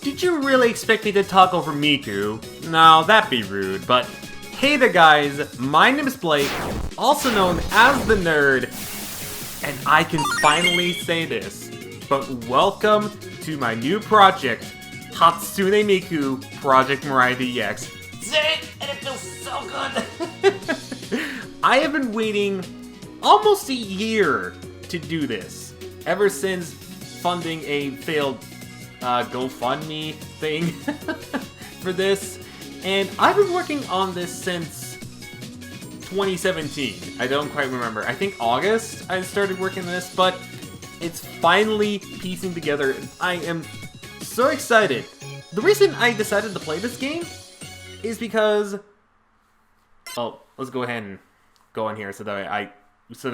Did you really expect me to talk over Miku? No, that'd be rude, but hey there guys, my name is Blake, also known as the Nerd, and I can finally say this, but welcome to my new project, Hatsune Miku Project Mirai DX. And it feels so good! I have been waiting almost a year to do this, ever since funding a failed GoFundMe thing for this, and I've been working on this since 2017. I don't quite remember. I think August I started working on this, but it's finally piecing together. I am so excited. The reason I decided to play this game is because... Oh, let's go ahead and go on here so that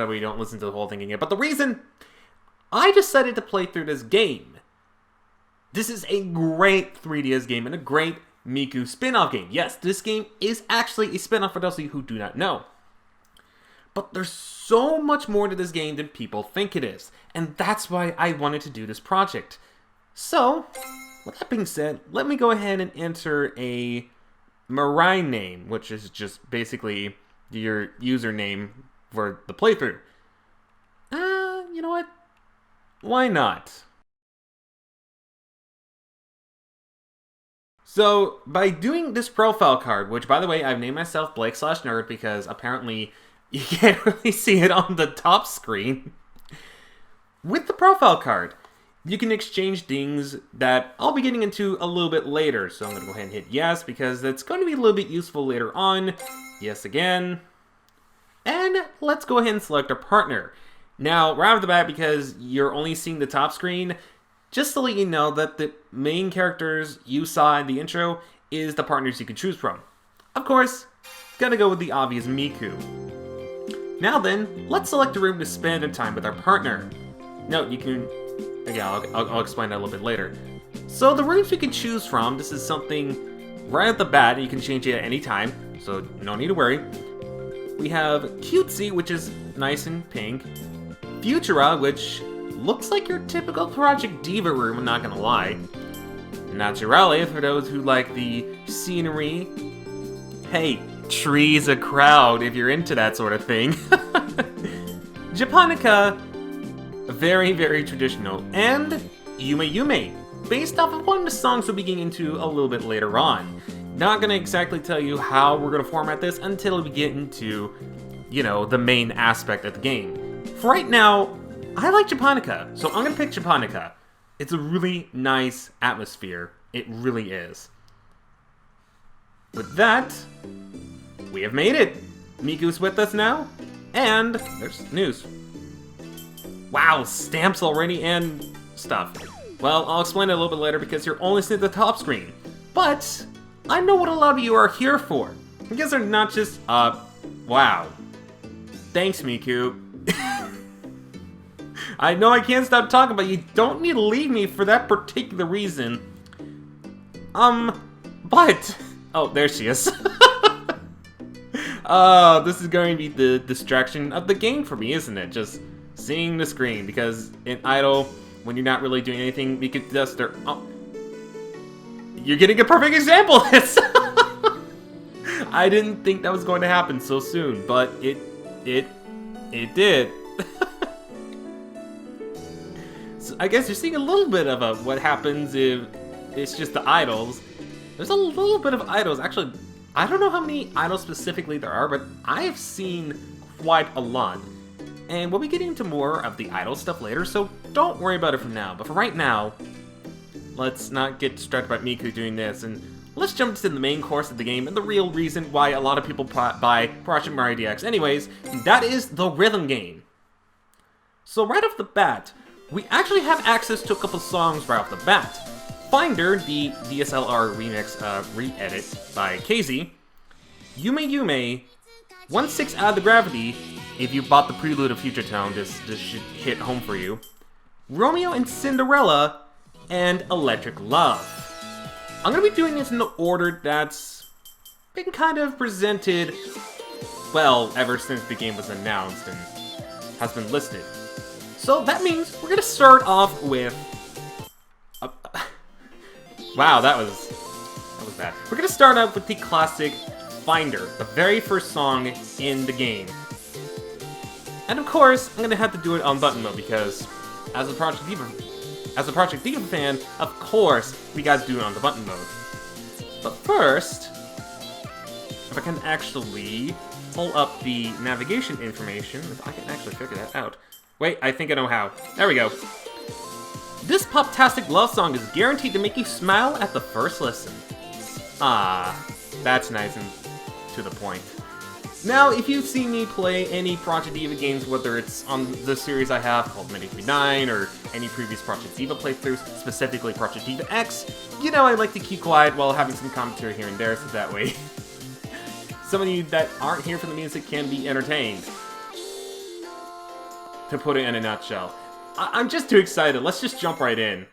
we don't listen to the whole thing again. But the reason I decided to play through this game, this is a great 3DS game and a great Miku spin-off game. Yes, this game is actually a spin-off for those of you who do not know. But there's so much more to this game than people think it is. And that's why I wanted to do this project. So, with that being said, let me go ahead and enter a Mirai name, which is just basically your username for the playthrough. You know what? Why not? So, by doing this profile card, which, by the way, I've named myself Blake/Nerd because apparently you can't really see it on the top screen. With the profile card, you can exchange things that I'll be getting into a little bit later. So I'm going to go ahead and hit yes, because that's going to be a little bit useful later on. Yes again. And let's go ahead and select our partner. Now, right off the bat, because you're only seeing the top screen, just to let you know that the main characters you saw in the intro is the partners you can choose from. Of course, gotta go with the obvious Miku. Now then, let's select a room to spend our time with our partner. Note, you can... Again, I'll explain that a little bit later. So the rooms you can choose from, this is something right at the bat, you can change it at any time, so no need to worry. We have Cutesy, which is nice and pink. Futura, which looks like your typical Project Diva room, I'm not gonna lie. Naturale, for those who like the scenery. Hey, trees a crowd if you're into that sort of thing. Japonica, very, very traditional. And Yume Yume, based off of one of the songs we'll be getting into a little bit later on. Not gonna exactly tell you how we're gonna format this until we get into, you know, the main aspect of the game. For right now, I like Japonica, so I'm gonna pick Japonica. It's a really nice atmosphere. It really is. With that, we have made it. Miku's with us now, and there's news. Wow, stamps already and stuff. Well, I'll explain it a little bit later because you're only seeing the top screen. But I know what a lot of you are here for. You guys are not just, wow. Thanks, Miku. I know I can't stop talking, but you don't need to leave me for that particular reason. But... Oh, there she is. This is going to be the distraction of the game for me, isn't it? Just seeing the screen, because in Idle, when you're not really doing anything, we could just... Oh. You're getting a perfect example of this! I didn't think that was going to happen so soon, but it did. So I guess you're seeing a little bit of what happens if it's just the idols. There's a little bit of idols. Actually, I don't know how many idols specifically there are, but I have seen quite a lot. And we'll be getting into more of the idol stuff later, so don't worry about it for now. But for right now, let's not get distracted by Miku doing this, and let's jump into the main course of the game and the real reason why a lot of people buy Project Mirai DX anyways, and that is the rhythm game. So right off the bat, we actually have access to a couple songs right off the bat. Finder, the DSLR remix re-edit by KZ, Yume Yume, 1/6 Out of the Gravity, if you bought the prelude of Future Tone, this should hit home for you, Romeo and Cinderella, and Electric Love. I'm going to be doing this in the order that's been kind of presented, well, ever since the game was announced and has been listed. So that means we're going to start off with... wow, that was bad. We're going to start out with the classic Finder, the very first song in the game. And of course, I'm going to have to do it on button mode because as a Project Diva fan, of course, we got to do it on the button mode. But first, if I can actually pull up the navigation information, if I can actually figure that out. Wait, I think I know how. There we go. This pop-tastic love song is guaranteed to make you smile at the first listen. Ah, that's nice and to the point. Now, if you've seen me play any Project Diva games, whether it's on the series I have called Many 9 or any previous Project Diva playthroughs, specifically Project Diva X, you know I like to keep quiet while having some commentary here and there, so that way some of you that aren't here for the music can be entertained. To put it in a nutshell. I'm just too excited, let's just jump right in.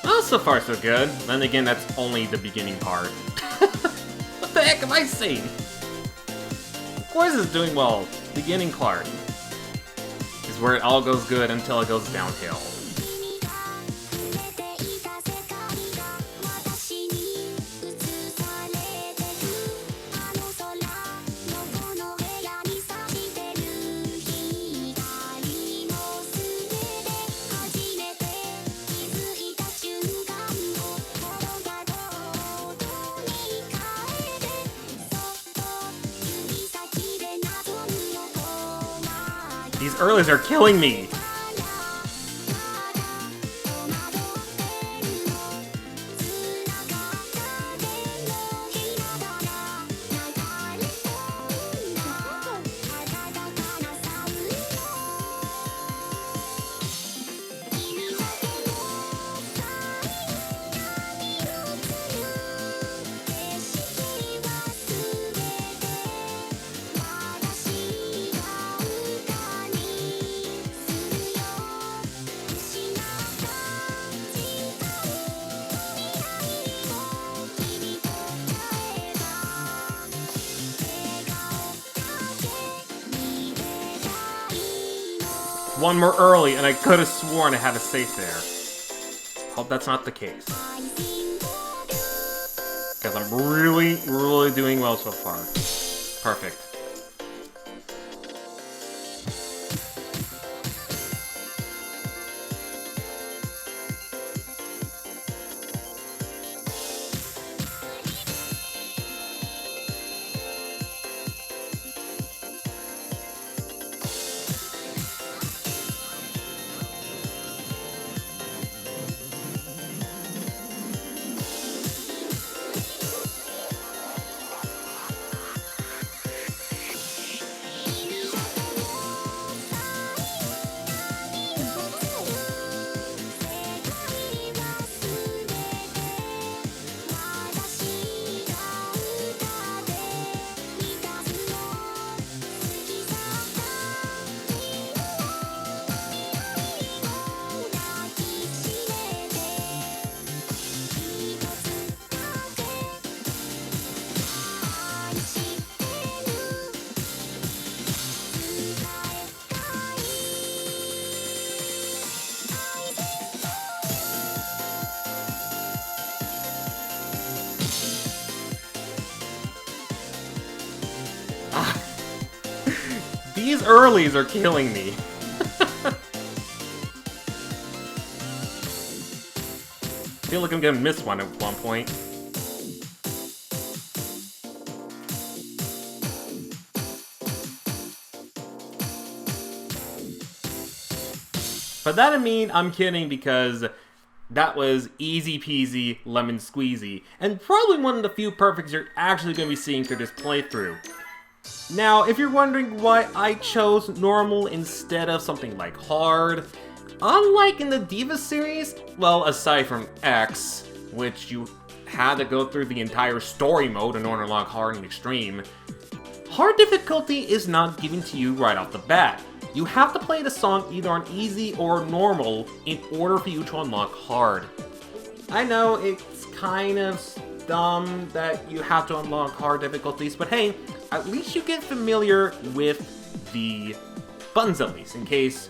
Well, so far so good. Then again, that's only the beginning part. What the heck am I saying? Of course it's doing well. Beginning part is where it all goes good until it goes downhill. These earlies are killing me! One more early, and I could have sworn I had a safe there. Hope that's not the case. Because I'm really, really doing well so far. Perfect. These earlies are killing me. Feel like I'm gonna miss one at one point. But that I mean, I'm kidding, because that was easy peasy lemon squeezy, and probably one of the few perfects you're actually going to be seeing through this playthrough. Now, if you're wondering why I chose normal instead of something like hard, unlike in the Diva series, well, aside from X, which you had to go through the entire story mode in order to unlock hard and extreme, hard difficulty is not given to you right off the bat. You have to play the song either on easy or normal in order for you to unlock hard. I know it's kind of dumb that you have to unlock hard difficulties, but hey, at least you get familiar with the buttons at least, in case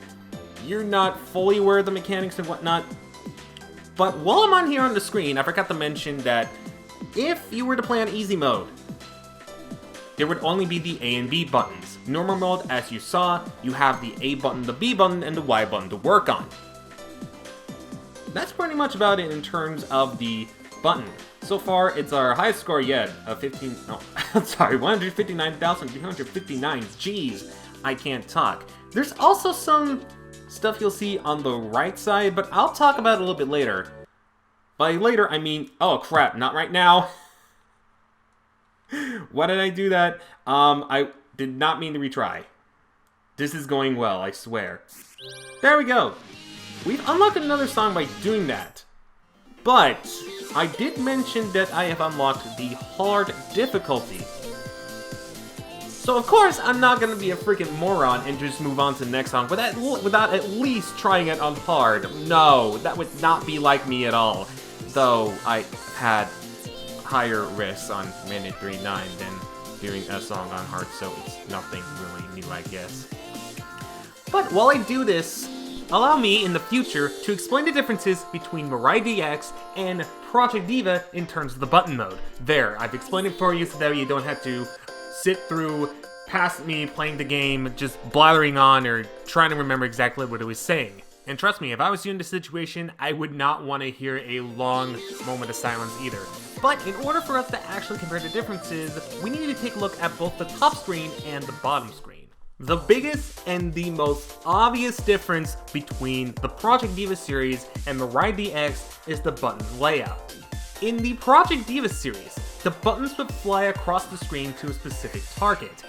you're not fully aware of the mechanics and whatnot. But while I'm on here on the screen, I forgot to mention that if you were to play on easy mode, there would only be the A and B buttons. Normal mode, as you saw, you have the A button, the B button, and the Y button to work on. That's pretty much about it in terms of the button. So far, it's our highest score yet, of 159,359. Jeez, I can't talk. There's also some stuff you'll see on the right side, but I'll talk about it a little bit later. By later, I mean, oh crap, not right now. Why did I do that? I did not mean to retry. This is going well, I swear. There we go. We've unlocked another song by doing that. But I did mention that I have unlocked the hard difficulty. So of course, I'm not gonna be a freaking moron and just move on to the next song without at least trying it on hard. No, that would not be like me at all. Though I had higher risks on minute 39 than doing a song on hard, so it's nothing really new, I guess. But while I do this, allow me in the future to explain the differences between Mirai DX and Project Diva in terms of the button mode. There, I've explained it for you so that you don't have to sit through past me playing the game, just blathering on or trying to remember exactly what it was saying. And trust me, if I was you in this situation, I would not want to hear a long moment of silence either. But in order for us to actually compare the differences, we need to take a look at both the top screen and the bottom screen. The biggest and the most obvious difference between the Project Diva series and Mirai DX is the button layout. In the Project Diva series, the buttons would fly across the screen to a specific target.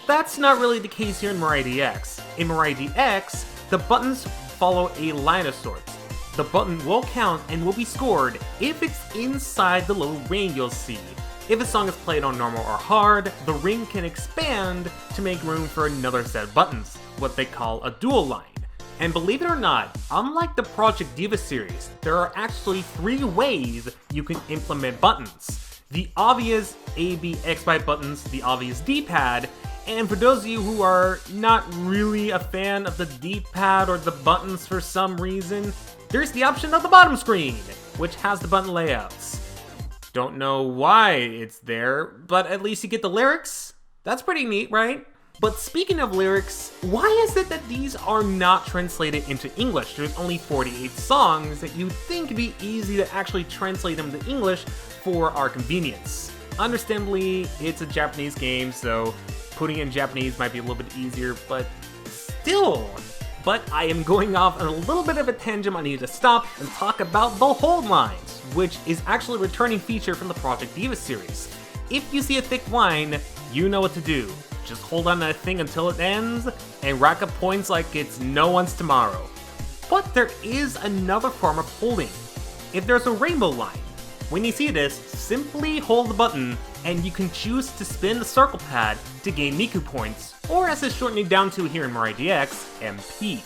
That's not really the case here in Mirai DX. In Mirai DX, the buttons follow a line of sorts. The button will count and will be scored if it's inside the little ring you'll see. If a song is played on normal or hard, the ring can expand to make room for another set of buttons, what they call a dual line. And believe it or not, unlike the Project Diva series, there are actually 3 ways you can implement buttons. The obvious A, B, X, Y buttons, the obvious D-pad, and for those of you who are not really a fan of the D-pad or the buttons for some reason, there's the option of the bottom screen, which has the button layouts. Don't know why it's there, but at least you get the lyrics. That's pretty neat, right? But speaking of lyrics, why is it that these are not translated into English? There's only 48 songs that you'd think would be easy to actually translate them to English for our convenience. Understandably, it's a Japanese game, so putting it in Japanese might be a little bit easier, but still. But I am going off on a little bit of a tangent. I need to stop and talk about the hold lines, which is actually a returning feature from the Project Diva series. If you see a thick line, you know what to do. Just hold on to that thing until it ends and rack up points like it's no one's tomorrow. But there is another form of holding. If there's a rainbow line, when you see this, simply hold the button and you can choose to spin the circle pad to gain Miku points, or as it's shortened down to here in Mirai DX, MP.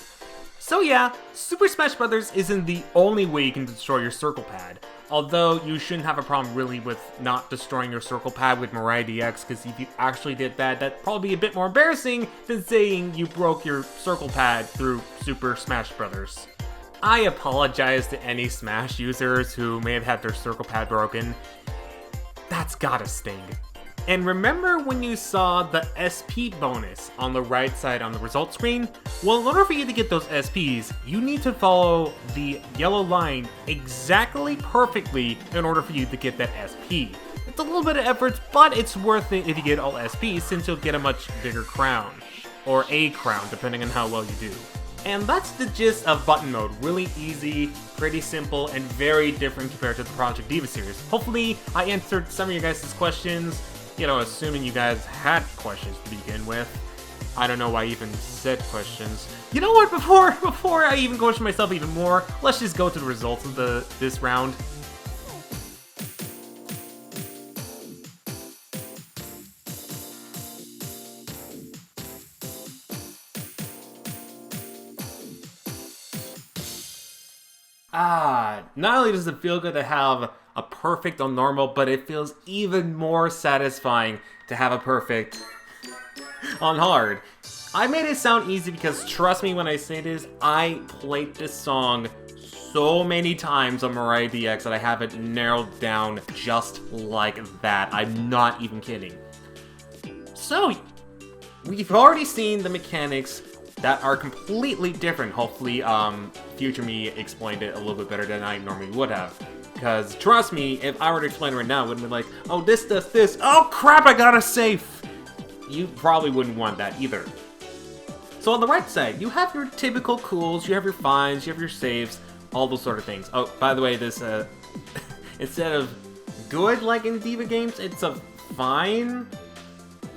So yeah, Super Smash Bros. Isn't the only way you can destroy your circle pad, although you shouldn't have a problem really with not destroying your circle pad with Mirai DX, because if you actually did that, that'd probably be a bit more embarrassing than saying you broke your circle pad through Super Smash Bros. I apologize to any Smash users who may have had their circle pad broken. That's gotta sting. And remember when you saw the SP bonus on the right side on the results screen? Well, in order for you to get those SPs, you need to follow the yellow line exactly perfectly in order for you to get that SP. It's a little bit of effort, but it's worth it if you get all SPs since you'll get a much bigger crown. Or a crown, depending on how well you do. And that's the gist of button mode. Really easy, pretty simple, and very different compared to the Project Diva series. Hopefully, I answered some of your guys' questions. You know, assuming you guys had questions to begin with. I don't know why I even said questions. You know what, before I even question myself even more, let's just go to the results of this round. Not only does it feel good to have a perfect on normal, but it feels even more satisfying to have a perfect on hard. I made it sound easy because trust me when I say this, I played this song so many times on Mirai DX that I have it narrowed down just like that. I'm not even kidding. So, we've already seen the mechanics that are completely different. Hopefully, Future Me explained it a little bit better than I normally would have. Because, trust me, if I were to explain it right now, it would be like, oh, this does this. Oh, crap, I got a safe. You probably wouldn't want that either. So on the right side, you have your typical cools, you have your finds, you have your saves, all those sort of things. Oh, by the way, this, instead of good like in Diva games, it's a fine.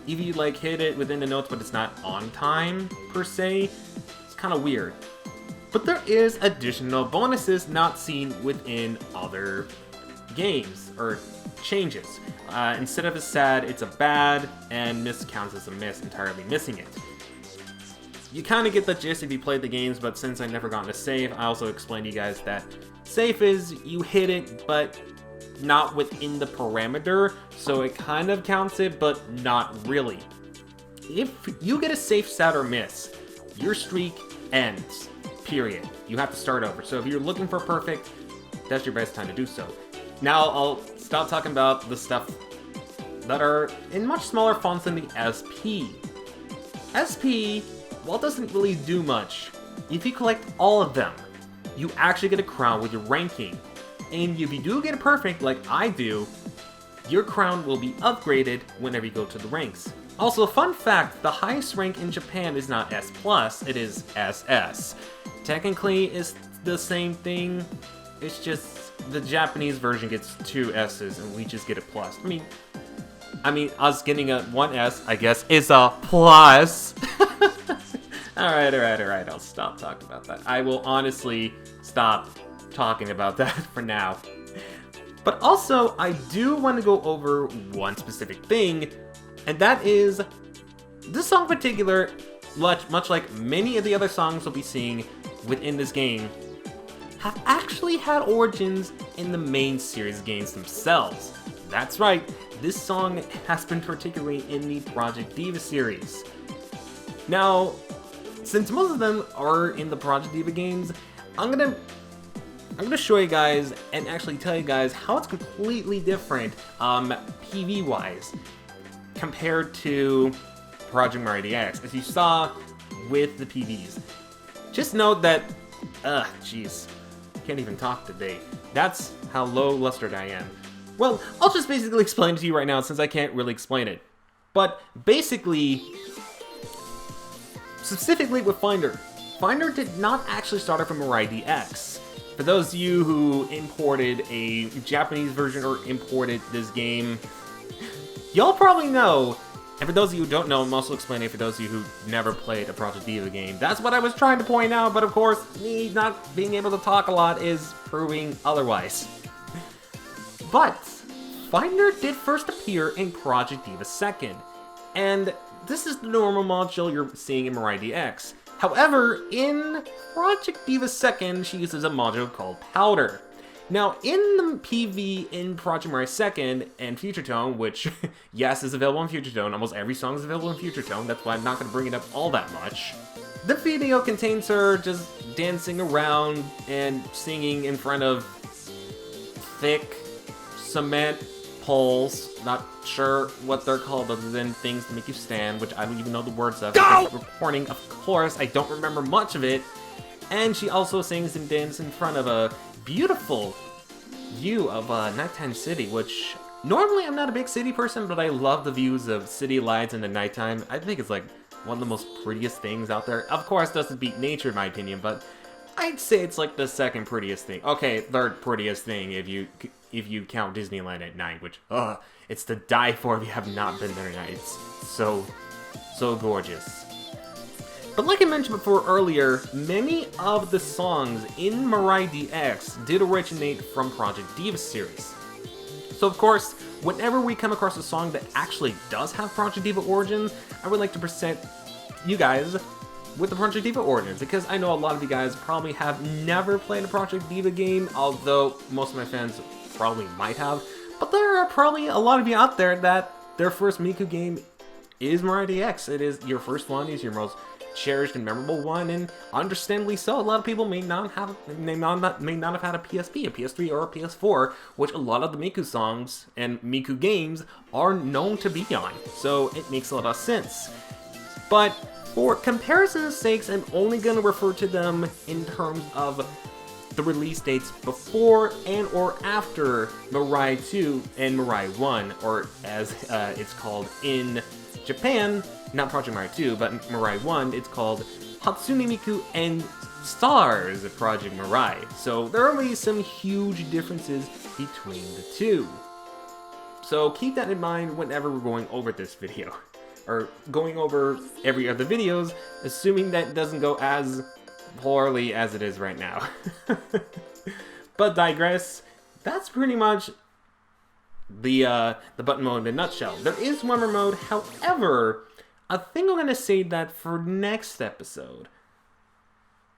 If you like hit it within the notes, but it's not on time, per se, it's kind of weird. But there is additional bonuses not seen within other games, or changes. Instead of a sad, it's a bad, and miss counts as a miss, entirely missing it. You kind of get the gist if you played the games, but since I never gotten a save, I also explained to you guys that safe is you hit it, but not within the parameter, so it kind of counts it, but not really. If you get a safe, sad, or miss, your streak ends. Period. You have to start over. So if you're looking for perfect, that's your best time to do so. Now I'll stop talking about the stuff that are in much smaller fonts than the SP. SP, well, it doesn't really do much. If you collect all of them, you actually get a crown with your ranking. And if you do get a perfect, like I do, your crown will be upgraded whenever you go to the ranks. Also, fun fact, the highest rank in Japan is not S+, it is SS. Technically, it's the same thing, it's just the Japanese version gets 2 S's and we just get a plus. I mean, us getting a 1S, I guess, is a plus. Alright, I'll stop talking about that. I will honestly stop talking about that for now. But also, I do want to go over one specific thing, and that is, this song in particular, much like many of the other songs we'll be seeing within this game, have actually had origins in the main series games themselves. That's right, this song has been particularly in the Project Diva series. Now, since most of them are in the Project Diva games, I'm gonna show you guys and actually tell you guys how it's completely different, PV-wise, compared to Project Mirai DX, as you saw with the PVs. Just note that, jeez, can't even talk today. That's how low lustered I am. Well, I'll just basically explain it to you right now since I can't really explain it. But basically, specifically with Finder did not actually start off from Mirai DX. For those of you who imported a Japanese version or imported this game, y'all probably know. And for those of you who don't know, I'm also explaining it for those of you who never played a Project Diva game. That's what I was trying to point out, but of course, me not being able to talk a lot is proving otherwise. But Finder did first appear in Project Diva 2nd, and this is the normal module you're seeing in Mirai DX. However, in Project Diva 2nd, she uses a module called Powder. Now, in the PV in Project Mirai 2nd and Future Tone, which, yes, is available in Future Tone, almost every song is available in Future Tone, that's why I'm not going to bring it up all that much. The video contains her just dancing around and singing in front of thick cement poles. Not sure what they're called other than things to make you stand, which I don't even know the words of. Because recording, of course, I don't remember much of it. And she also sings and dances in front of a beautiful view of Nighttime City, which normally I'm not a big city person, but I love the views of city lights in the nighttime. I think it's like one of the most prettiest things out there. Of course, doesn't beat nature in my opinion, but I'd say it's like the second prettiest thing. Okay, third prettiest thing if you count Disneyland at night, which it's to die for if you have not been there at night. It's so gorgeous. But like I mentioned before earlier, many of the songs in Mirai DX did originate from Project Diva series. So of course, whenever we come across a song that actually does have Project Diva origins, I would like to present you guys with the Project Diva origins, because I know a lot of you guys probably have never played a Project Diva game, although most of my fans probably might have. But there are probably a lot of you out there that their first Miku game is Mirai DX. It is your first one, it's your most cherished and memorable one, and understandably so. A lot of people may not have had a PSP, a PS3, or a PS4, which a lot of the Miku songs and Miku games are known to be on. So it makes a lot of sense. But for comparison's sakes, I'm only going to refer to them in terms of the release dates before and or after Mirai 2 and Mirai 1, or as it's called in Japan, not Project Mirai 2, but Mirai 1, it's called Hatsune Miku and Stars of Project Mirai. So there are really some huge differences between the two. So keep that in mind whenever we're going over this video, or going over every other videos, assuming that doesn't go as poorly as it is right now. But digress, that's pretty much the button mode in a nutshell. There is one more mode, however, I think I'm going to save that for next episode.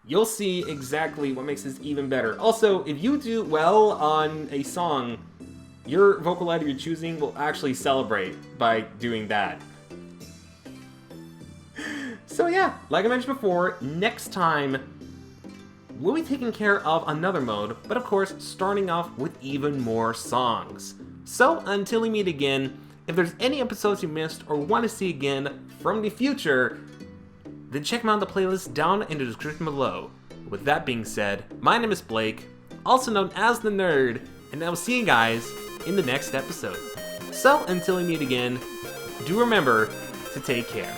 You'll see exactly what makes this even better. Also, if you do well on a song, your vocal letter you're choosing will actually celebrate by doing that. So yeah, like I mentioned before, next time we'll be taking care of another mode, but of course starting off with even more songs. So until we meet again, if there's any episodes you missed or want to see again from the future, then check them out in the playlist down in the description below. With that being said, my name is Blake, also known as The Nerd, and I will see you guys in the next episode. So until we meet again, do remember to take care.